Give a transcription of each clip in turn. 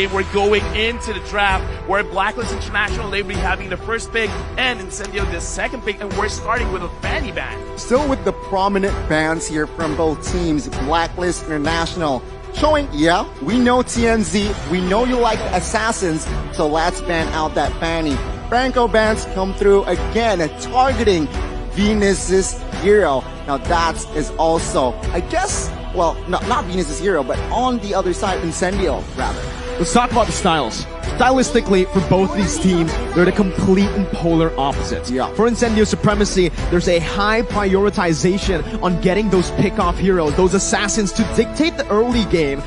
Okay, we're going into the draft where Blacklist International, they'll be having the first pick and Incendio the second pick, and we're starting with a Fanny band. Still with the prominent bands here from both teams, Blacklist International. Showing, yeah, we know TNZ, we know you like the Assassins, so let's ban out that Fanny. Franco bands come through again, targeting Venus's hero. Now that is also, I guess, well, not Venus's hero, but on the other side, Incendio, rather. Let's talk about the styles. Stylistically, for both these teams, they're the complete and polar opposites. Yeah. For Incendio Supremacy, there's a high prioritization on getting those pick-off heroes, those assassins, to dictate the early game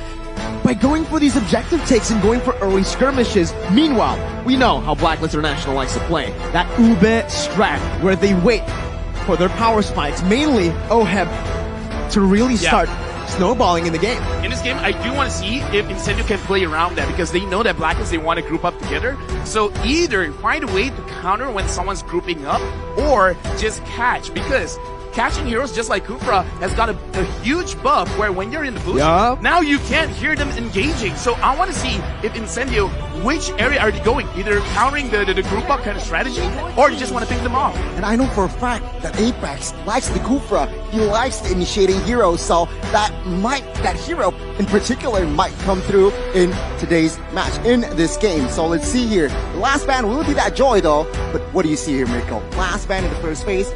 by going for these objective takes and going for early skirmishes. Meanwhile, we know how Blacklist International likes to play. That Ube strat, where they wait for their power spikes, mainly OHEB, to really start snowballing in the game. In this game, I do want to see if Incendio can play around that, because they know that Blacklist, they want to group up together. So either find a way to counter when someone's grouping up, or just catch, because catching heroes, just like Kufra, has got a huge buff where when you're in the boost, now you can't hear them engaging. So I want to see if Incendio, which area are they going? Either countering the group up kind of strategy, or you just want to pick them off. And I know for a fact that Apex likes the Kufra. He likes the initiating hero, so that hero in particular might come through in today's match, in this game. So let's see here. The last ban will be that Joy though, but what do you see here, Mirko? Last ban in the first phase.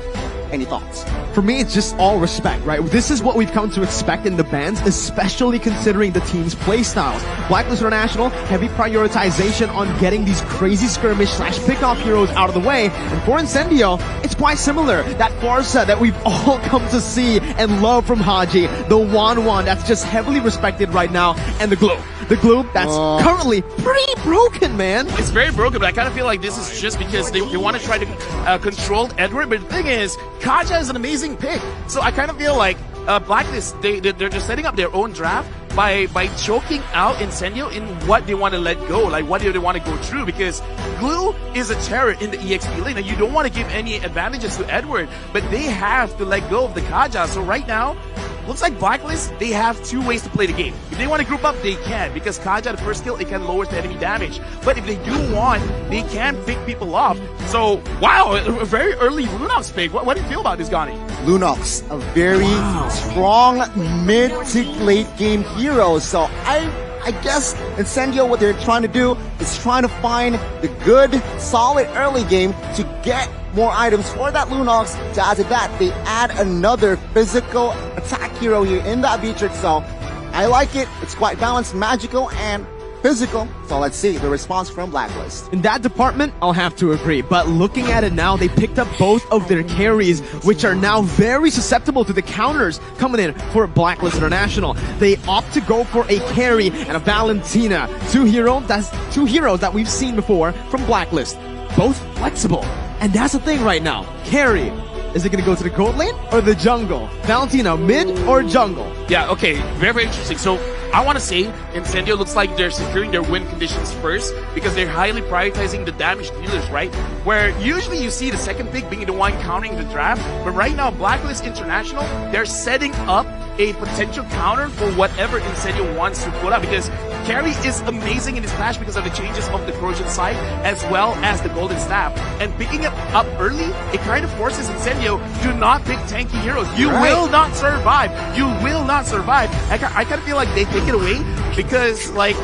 Any thoughts? For me, it's just all respect, right? This is what we've come to expect in the bans, especially considering the team's playstyles. Blacklist International, heavy prioritization on getting these crazy skirmish / pickoff heroes out of the way. And for Incendio, it's quite similar. That Farsa that we've all come to see and love from Haji. The Wan that's just heavily respected right now. And the Glue. The Glue that's currently pretty broken, man. It's very broken, but I kind of feel like this is just because they want to try to control Edward. But the thing is, Kaja is an amazing pick. So I kind of feel like Blacklist, they're just setting up their own draft by choking out Incendio in what they want to let go, like what they want to go through, because Glue is a terror in the EXP lane, and you don't want to give any advantages to Edward, but they have to let go of the Kaja. So right now, looks like Blacklist, they have two ways to play the game. If they want to group up, they can, because Kaja, the first skill, it can lower the enemy damage. But if they do want, they can pick people off. So, wow, a very early Lunox pick. What do you feel about this, Gani? Lunox, a very strong mid to late game hero. So I guess Incendio, what they're trying to do is trying to find the good, solid early game to get more items for that Lunox. To add to that, they add another physical attack hero here in that Beatrix. So I like it. It's quite balanced, magical, and physical. So let's see the response from Blacklist. In that department, I'll have to agree. But looking at it now, they picked up both of their carries, which are now very susceptible to the counters coming in for Blacklist International. They opt to go for a carry and a Valentina. Two heroes that we've seen before from Blacklist. Both flexible. And that's the thing right now. Carry. Is it going to go to the gold lane or the jungle? Valentina, mid or jungle? Yeah, okay. Very, very interesting. So I want to say Incendio looks like they're securing their win conditions first, because they're highly prioritizing the damage dealers, right? Where usually you see the second pick being the one countering the draft, but right now Blacklist International, they're setting up a potential counter for whatever Incendio wants to put up, because Carry is amazing in his clash because of the changes of the corrosion side as well as the golden staff, and picking it up early, it kind of forces Incendio to not pick tanky heroes. You will not survive. You will not survive. I kind of feel like they take it away, because like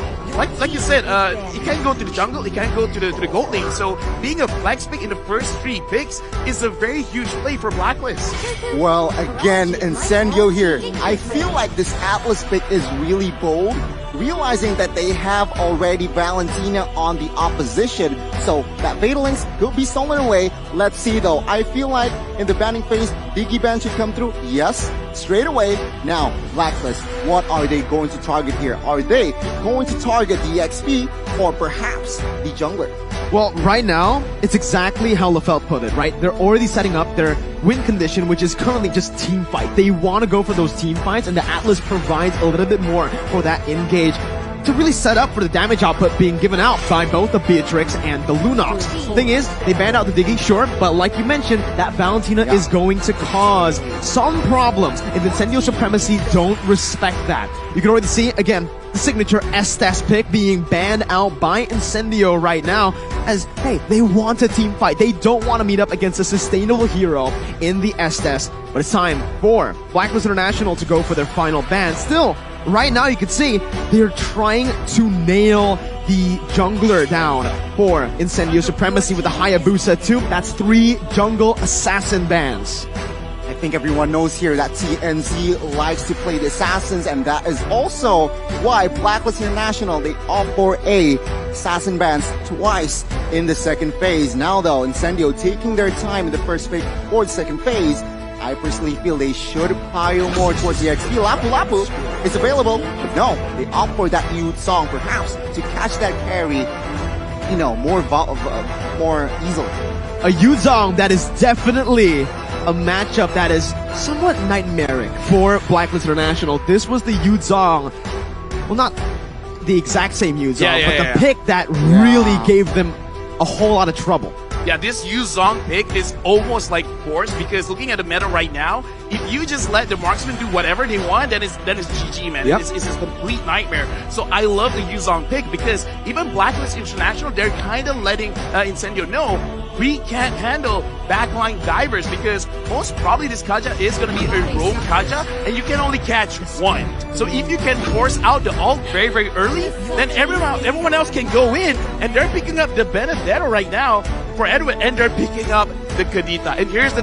you said, it can't go to the jungle, it can't go to the gold lane. So being a flex pick in the first 3 picks is a very huge play for Blacklist. Well, again, Incendio here. I feel like this Atlas pick is really bold, realizing that they have already Valentina on the opposition. So that Fatal Links could be stolen away. Let's see though. I feel like in the banning phase, Diggy Ban should come through. Yes, straight away. Now, Blacklist, what are they going to target here? Are they going to target the XP or perhaps the jungler? Well, right now, it's exactly how LaFelt put it, right? They're already setting up their win condition, which is currently just team fight. They want to go for those team fights, and the Atlas provides a little bit more for that engage. to really set up for the damage output being given out by both the Beatrix and the Lunox. Thing is, they banned out the digging, sure, but like you mentioned, that Valentina is going to cause some problems if Incendio Supremacy don't respect that. You can already see, again, the signature Estes pick being banned out by Incendio right now as, hey, they want a team fight. They don't want to meet up against a sustainable hero in the Estes. But it's time for Blacklist International to go for their final ban. Still, right now you can see they're trying to nail the jungler down for Incendio Supremacy with the Hayabusa 2. That's 3 jungle assassin bans. I think everyone knows here that TNZ likes to play the assassins, and that is also why Blacklist International, they opt for a assassin bans twice in the second phase. Now though, Incendio taking their time in the first phase or the second phase, I personally feel they should pile more towards the XP. Lapu Lapu is available, but no, they opt for that Youth Song perhaps to catch that carry, you know, more easily. A Yuzong that is definitely a matchup that is somewhat nightmaric for Blacklist International. This was the Yuzong, well, not the exact same Yuzong, but the pick that really gave them a whole lot of trouble. Yeah, this Yu Zong pick is almost like forced because looking at the meta right now, if you just let the marksman do whatever they want, then it's GG, man. Yep. It's a complete nightmare. So I love the Yu Zong pick because even Blacklist International, they're kind of letting Incendio know we can't handle backline divers because most probably this Kaja is going to be a roam Kaja and you can only catch one. So if you can force out the ult very, very early, then everyone else can go in, and they're picking up the Benedetto right now for Edwin, and they're picking up the Kadita. And here's the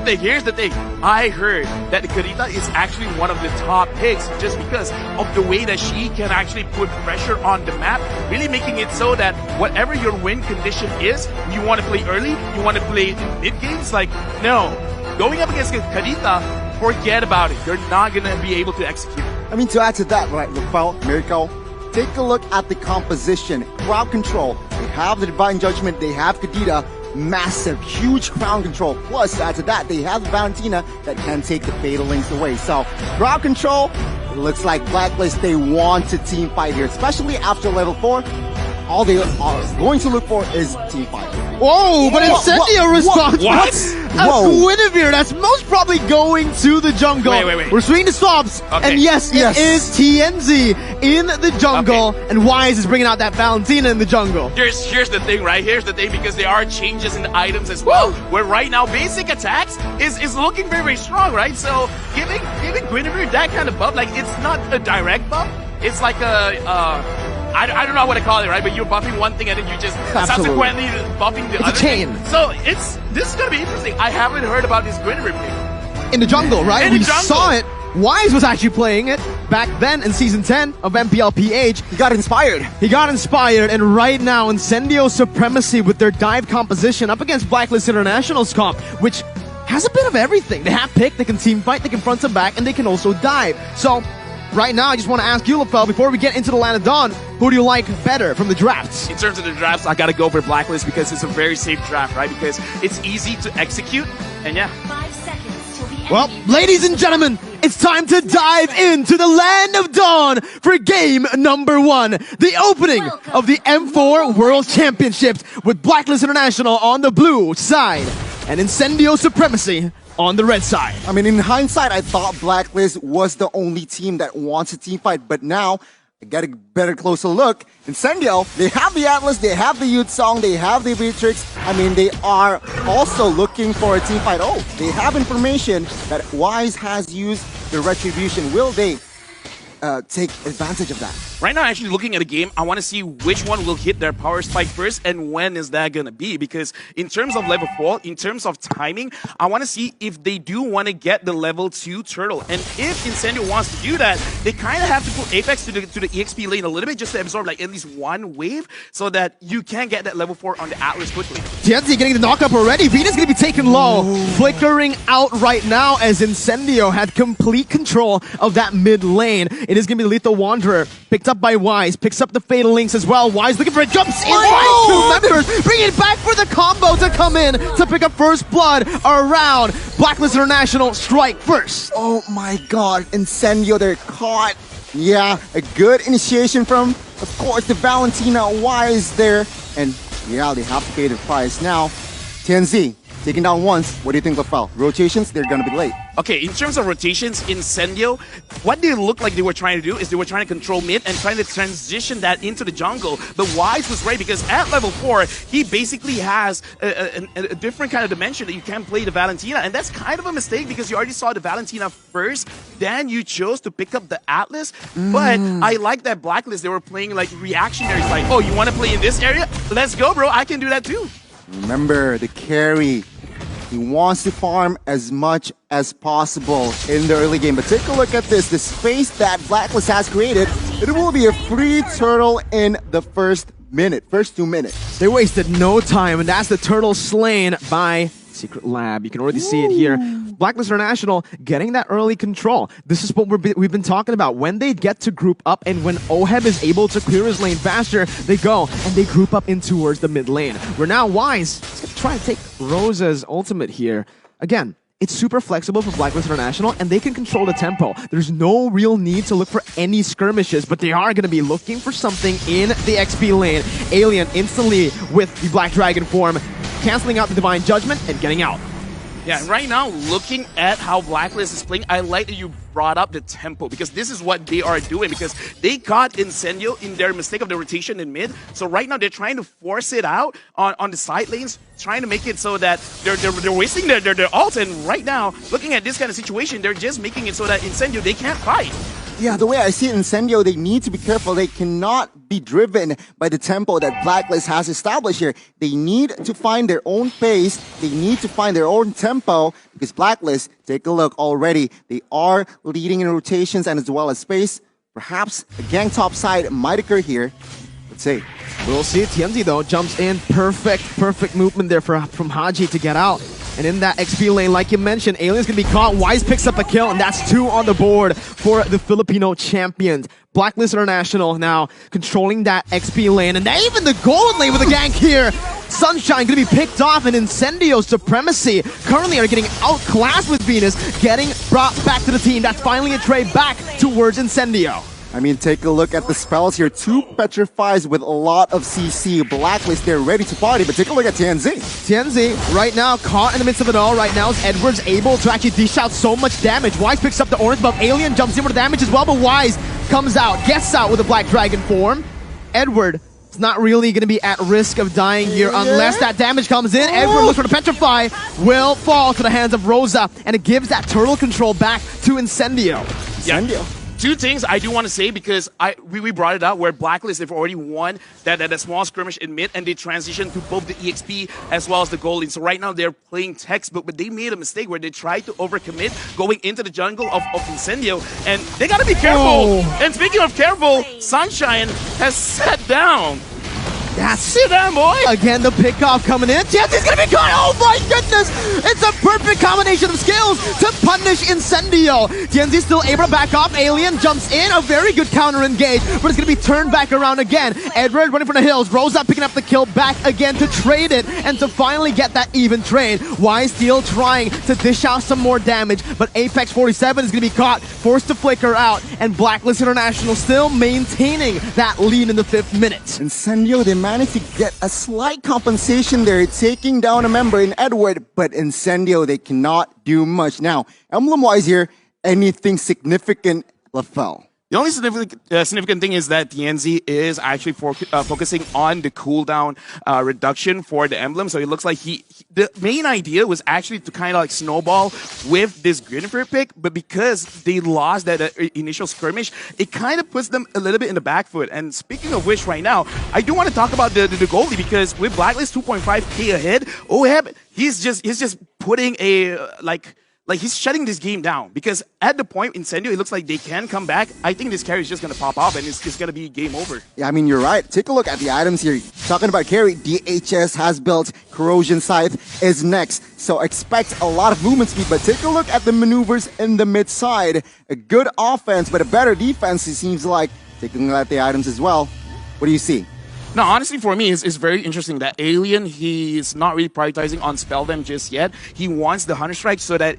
thing, I heard that the Kadita is actually one of the top picks just because of the way that she can actually put pressure on the map, really making it so that whatever your win condition is, you want to play early, you want to play in mid games, like, no. Going up against Kadita, forget about it. You're not going to be able to execute. I mean, to add to that, right, Rafael, Miracle, take a look at the composition. Crowd control, they have the Divine Judgment, they have Kadita, massive, huge crowd control. Plus, to add to that, they have Valentina that can take the Fatal Links away. So, crowd control, it looks like Blacklist, they want to team fight here, especially after level 4. All they are going to look for is team fight. Whoa, but Incendio responds. What? That's Guinevere. That's most probably going to the jungle. Wait. We're swinging the stops. Okay. And yes, it is TNZ in the jungle. Okay. And Wise is bringing out that Valentina in the jungle. Here's the thing, right? Here's the thing, because there are changes in the items as well. Where right now basic attacks is looking very, very strong, right? So giving Guinevere that kind of buff, like it's not a direct buff. It's like I don't know what to call it, right? But you're buffing one thing and then you just subsequently buffing the other. It's a chain. Thing. So this is gonna be interesting. I haven't heard about this Guinevere pick. In the jungle, right? We saw it. Wise was actually playing it back then in Season 10 of MPLPH. He got inspired. And right now, Incendio Supremacy with their dive composition up against Blacklist International's comp, which has a bit of everything. They have pick, they can team fight, they can front and back, and they can also dive. So, right now, I just want to ask you, LaFell, before we get into the Land of Dawn, who do you like better from the drafts? In terms of the drafts, I gotta go for Blacklist because it's a very safe draft, right? Because it's easy to execute, and yeah. 5 seconds till the end. Well, ladies and gentlemen, it's time to dive into the Land of Dawn for game number 1. The opening of the M4 World Championships with Blacklist International on the blue side and Incendio Supremacy on the red side. I mean, in hindsight, I thought Blacklist was the only team that wants a team fight, but now I got a better closer look. Incendio, they have the Atlas, they have the Youth Song, they have the Beatrix. I mean, they are also looking for a team fight. Oh, they have information that Wise has used the Retribution. Will they take advantage of that? Right now, actually looking at a game, I want to see which one will hit their power spike first and when is that going to be. Because in terms of level 4, in terms of timing, I want to see if they do want to get the level 2 turtle. And if Incendio wants to do that, they kind of have to put Apex to the EXP lane a little bit just to absorb like at least one wave so that you can get that level 4 on the Atlas quickly. TNT getting the knockup already. Venus going to be taken low. Flickering out right now as Incendio had complete control of that mid lane. It is going to be the Lethal Wanderer. Picked up by Wise, picks up the Fatal Links as well. Wise looking for it, jumps in by 2 members, bring it back for the combo to come in to pick up first blood around Blacklist International strike first. Oh my god, Incendio, they're caught Yeah, a good initiation from, of course, the Valentina Wise there. And yeah, they have to pay the price now. TNZ, taking down once. What do you think, Lafel? Rotations, they're going to be late. Okay, in terms of rotations, Incendio, what they looked like they were trying to do is they were trying to control mid and trying to transition that into the jungle. But Wise was right because at level 4, he basically has a different kind of dimension that you can't play the Valentina. And that's kind of a mistake because you already saw the Valentina first, then you chose to pick up the Atlas. But I like that Blacklist, they were playing like reactionary, like, oh, you want to play in this area? Let's go, bro. I can do that too. Remember, the carry. He wants to farm as much as possible in the early game. But take a look at this. The space that Blacklist has created, it will be a free turtle in the first 2 minutes. They wasted no time, and that's the turtle slain by Secret Lab. You can already see it here. Blacklist International getting that early control. This is what we've been talking about. When they get to group up and when Oheb is able to clear his lane faster, they go and they group up in towards the mid lane. We're now Wise. He's going to try to take Rosa's ultimate here. Again, it's super flexible for Blacklist International, and they can control the tempo. There's no real need to look for any skirmishes, but they are going to be looking for something in the XP lane. Alien instantly with the Black Dragon form, canceling out the Divine Judgment and getting out. Yeah, right now, looking at how Blacklist is playing, I like that you brought up the tempo because this is what they are doing because they caught Incendio in their mistake of the rotation in mid. So right now, they're trying to force it out on the side lanes, trying to make it so that they're wasting their ult. And right now, looking at this kind of situation, they're just making it so that Incendio, they can't fight. Yeah, the way I see it, Incendio, they need to be careful. They cannot be driven by the tempo that Blacklist has established here. They need to find their own pace. They need to find their own tempo because Blacklist, take a look already. They are leading in rotations and as well as space. Perhaps a gang top side might occur here. Let's see. We'll see. TNZ, though, jumps in. Perfect movement there from Haji to get out. And in that XP lane, like you mentioned, Alien's going to be caught. Wise picks up a kill, and that's 2 on the board for the Filipino champions. Blacklist International now controlling that XP lane, and even the gold lane with a gank here. Sunshine going to be picked off, and Incendio Supremacy currently are getting outclassed with Venus, getting brought back to the team. That's finally a trade back towards Incendio. I mean, take a look at the spells here. 2 Petrifies with a lot of CC. Blacklist, they're ready to party, but take a look at TNZ. TNZ, right now, caught in the midst of it all. Right now, Edward's able to actually dish out so much damage. Wise picks up the orange buff. Alien jumps in with the damage as well, but Wise comes out, gets out with a Black Dragon form. Edward is not really going to be at risk of dying here unless that damage comes in. Edward looks for the Petrify, will fall to the hands of Rosa, and it gives that turtle control back to Incendio. Incendio. 2 things I do want to say because we brought it out where Blacklist, they've already won that small skirmish in mid and they transitioned to both the EXP as well as the gold lane. So right now they're playing textbook, but they made a mistake where they tried to overcommit going into the jungle of Incendio, and they got to be careful. And speaking of careful, Sunshine has sat down. Sit down, boy! Again, the pickoff coming in. TNZ's gonna be caught! Oh my goodness! It's a perfect combination of skills to punish Incendio. TNZ's still able to back off. Alien jumps in. A very good counter engage, but it's gonna be turned back around again. Edward running from the hills. Rosa picking up the kill back again to trade it and to finally get that even trade. Wise still trying to dish out some more damage, but Apex 47 is gonna be caught, forced to flicker out, and Blacklist International still maintaining that lead in the 5th minute. Incendio, they managed to get a slight compensation there, taking down a member in Edward, but Incendio, they cannot do much. Now, emblem-wise here, anything significant, Lafel? The only significant thing is that TNZ is actually focusing on the cooldown reduction for the emblem. So it looks like the main idea was actually to kind of like snowball with this Greenfer pick, but because they lost that initial skirmish, it kind of puts them a little bit in the back foot. And speaking of which, right now, I do want to talk about the goalie because with Blacklist 2.5k ahead, Oheb, he's just putting a like he's shutting this game down because at the point Incendio, it looks like they can come back. I think this carry is just going to pop off and it's going to be game over. Yeah, I mean, you're right. Take a look at the items here. Talking about carry, DHS has built, Corrosion Scythe is next. So expect a lot of movement speed, but take a look at the maneuvers in the mid side. A good offense, but a better defense, it seems like. Taking a look at the items as well. What do you see? No, honestly, for me, it's very interesting that Alien, he's not really prioritizing on spell them just yet. He wants the Hunter Strike so that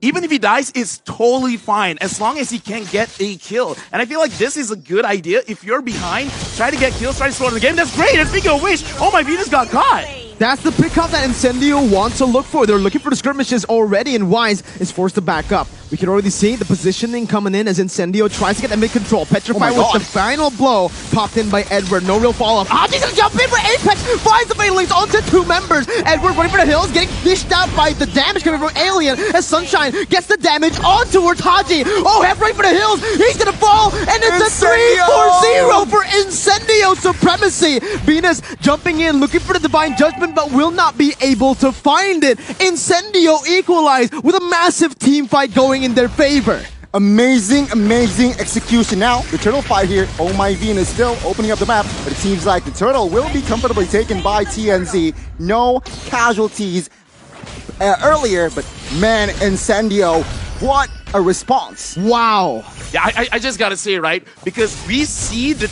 even if he dies, it's totally fine as long as he can get a kill. And I feel like this is a good idea. If you're behind, try to get kills, try to slow down the game. That's great. And speaking of which, oh my Venus got caught. That's the pickup that Incendio wants to look for. They're looking for the skirmishes already, and Wise is forced to back up. We can already see the positioning coming in as Incendio tries to get the mid-control. Petrify with the final blow popped in by Edward. No real follow-up. Haji's gonna jump in for Apex. Finds the Fatal Links onto 2 members. Edward running for the hills, getting dished out by the damage coming from Alien as Sunshine gets the damage on towards Haji. Oh, head right for the hills. He's gonna fall, and it's a 3-4-0 for Incendio supremacy. Venus jumping in, looking for the Divine Judgment, but will not be able to find it. Incendio equalize with a massive team fight going in their favor. Amazing, amazing execution. Now, the turtle fight here. Oh my Venus still opening up the map, but it seems like the turtle will be comfortably taken by TNZ. No casualties earlier, but man, Incendio, what a response. Wow. Yeah, I just gotta say, right? Because we see the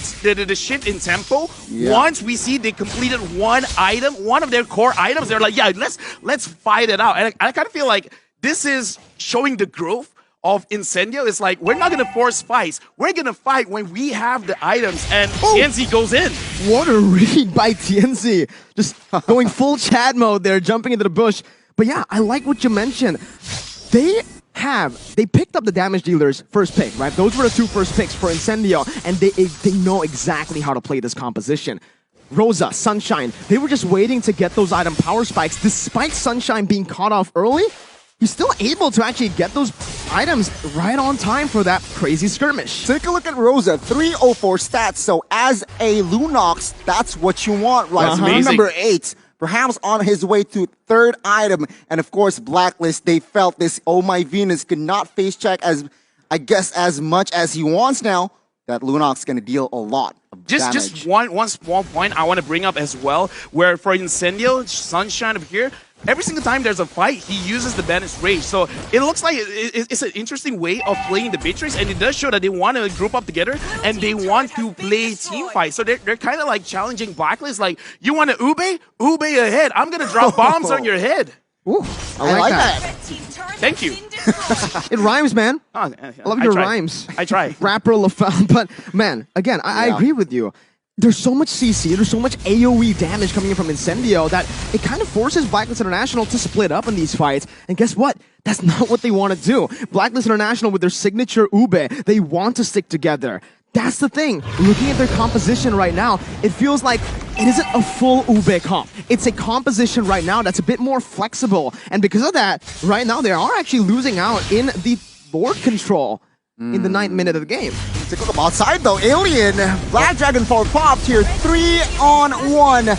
shift in tempo. Yeah. Once we see they completed one item, one of their core items, they're like, yeah, let's fight it out. And I kind of feel like this is showing the growth of Incendio. It's like, we're not gonna force fights. We're gonna fight when we have the items, and TNZ goes in. What a read by TNZ. Just going full Chad mode there, jumping into the bush. But yeah, I like what you mentioned. They picked up the damage dealers first pick, right? Those were the 2 first picks for Incendio, and they know exactly how to play this composition. Rosa, Sunshine, they were just waiting to get those item power spikes. Despite Sunshine being caught off early, he's still able to actually get those items right on time for that crazy skirmish. Take a look at Rosa, 304 stats. So as a Lunox, that's what you want, right? That's amazing. Number 8. Perhaps on his way to 3rd item. And of course, Blacklist, they felt this Oh My Venus could not face check as much as he wants now. That Lunox going to deal a lot of damage. Just one small point I want to bring up as well, where for Incendio, Sunshine over here, every single time there's a fight, he uses the Bandit's Rage. So it looks like it's an interesting way of playing the Beatrix, and it does show that they want to group up together and they want to play team fight. So they're kind of like challenging Blacklist, like, you want to ube? Ube ahead. I'm going to drop bombs on your head. Ooh, I like that. Thank you. It rhymes, man. Oh, I love your rhymes. I try. Rapper LaFound, but man, again, I agree with you. There's so much CC, there's so much AoE damage coming in from Incendio that it kind of forces Blacklist International to split up in these fights. And guess what? That's not what they want to do. Blacklist International with their signature Ube, they want to stick together. That's the thing. Looking at their composition right now, it feels like it isn't a full Ube comp. It's a composition right now that's a bit more flexible. And because of that, right now they are actually losing out in the Lord control in the 9th minute of the game. Take a look outside though. Alien, Black Dragonfall popped here. 3-on-1.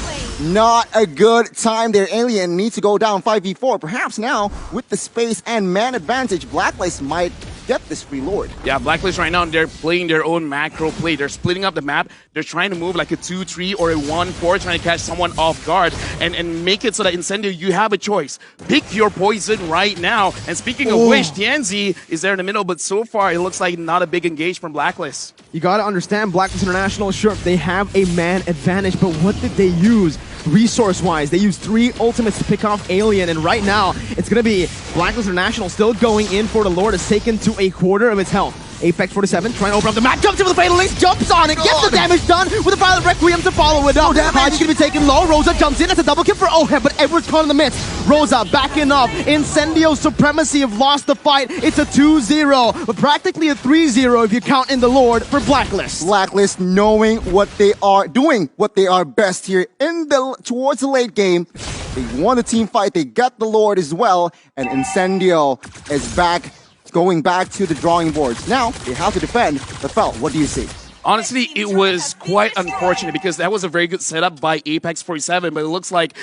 Not a good time there. Alien needs to go down 5v4. Perhaps now, with the space and man advantage, Blacklist might get this free Lord. Yeah, Blacklist right now, they're playing their own macro play. They're splitting up the map. They're trying to move like a 2-3 or a 1-4, trying to catch someone off guard and make it so that Incendio, you have a choice. Pick your poison right now. And speaking of which, TNZ is there in the middle, but so far it looks like not a big engage from Blacklist. You gotta understand, Blacklist International, sure, they have a man advantage, but what did they use? Resource-wise, they used 3 ultimates to pick off Alien, and right now, it's gonna be Blacklist International still going in for the Lord. Has taken to a quarter of its health. Apex 47 trying to open up the map, jumps in with the Fatal Links, jumps on it, gets the damage done with the Violet Requiem to follow it up. Haji's gonna be taken low, Rosa jumps in, that's a double kill for Oheb, but Edward's caught in the midst. Rosa backing up, Incendio Supremacy have lost the fight, it's a 2-0, but practically a 3-0 if you count in the Lord for Blacklist. Blacklist knowing what they are doing, what they are best here in the towards the late game. They won the team fight, they got the Lord as well, and Incendio is back, going back to the drawing boards. Now, they have to defend. But Fel, what do you see? Honestly, it was quite unfortunate because that was a very good setup by Apex 47, but it looks like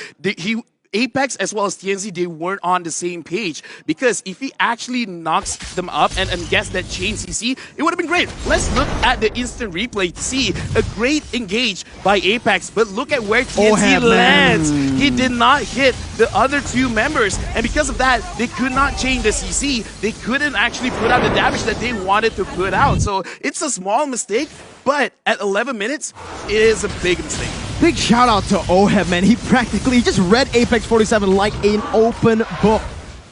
Apex as well as TNZ, they weren't on the same page, because if he actually knocks them up and gets that chain CC, it would have been great. Let's look at the instant replay to see a great engage by Apex, but look at where TNZ lands. He did not hit the other 2 members, and because of that, they could not chain the CC. They couldn't actually put out the damage that they wanted to put out. So it's a small mistake, but at 11 minutes, it is a big mistake. Big shout out to Oheb, man. He just read Apex 47 like an open book.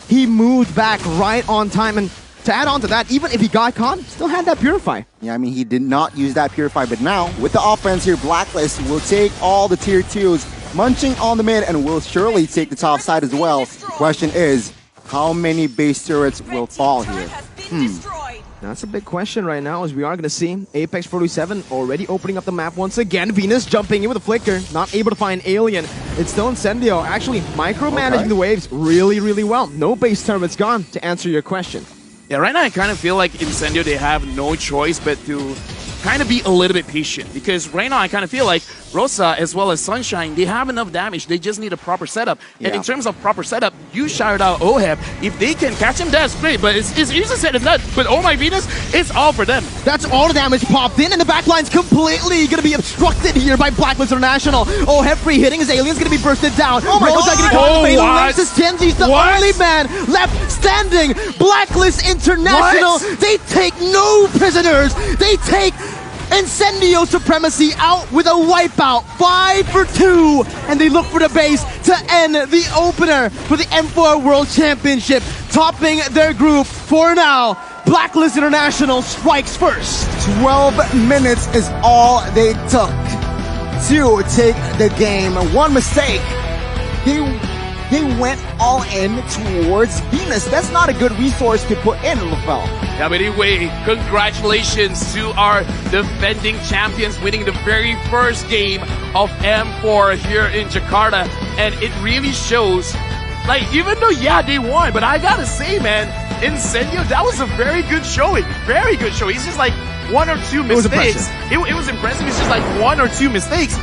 he moved back right on time. And to add on to that, even if he got caught, still had that Purify. Yeah, I mean, he did not use that Purify, but now, with the offense here, Blacklist will take all the tier 2s, munching on the mid, and will surely take the top side as well. The question is, how many base turrets will fall here? That's a big question right now, as we are going to see Apex 47 already opening up the map once again. Venus jumping in with a flicker, not able to find Alien. It's still Incendio, actually micromanaging the waves really, really well. No base turrets gone, to answer your question. Yeah, right now I kind of feel like Incendio, they have no choice but to kind of be a little bit patient, because right now I kind of feel like Rosa as well as Sunshine, they have enough damage. They just need a proper setup. And in terms of proper setup, you shouted out Oheb. If they can catch him, that's great. But it's easier said than done. But oh my Venus, it's all for them. That's all the damage popped in, and the backline's completely going to be obstructed here by Blacklist International. Oheb free hitting his alien's going to be bursted down. Oh my Rosa God. getting caught in the fatal what? links as Genzi's the only man left standing. Blacklist International, they take no prisoners. They take Incendio Supremacy out with a wipeout, 5 for 2, and they look for the base to end the opener for the M4 World Championship, topping their group for now. Blacklist International strikes first. 12 minutes is all they took to take the game. One mistake, they went all in towards Venus. That's not a good resource to put in, LaFell. Yeah, but anyway, congratulations to our defending champions winning the very first game of M4 here in Jakarta. And it really shows, like, even though, yeah, they won, but I gotta say, man, Incendio, that was a very good showing. Very good showing. It's just like one or two mistakes. It was impressive. It's just like one or two mistakes.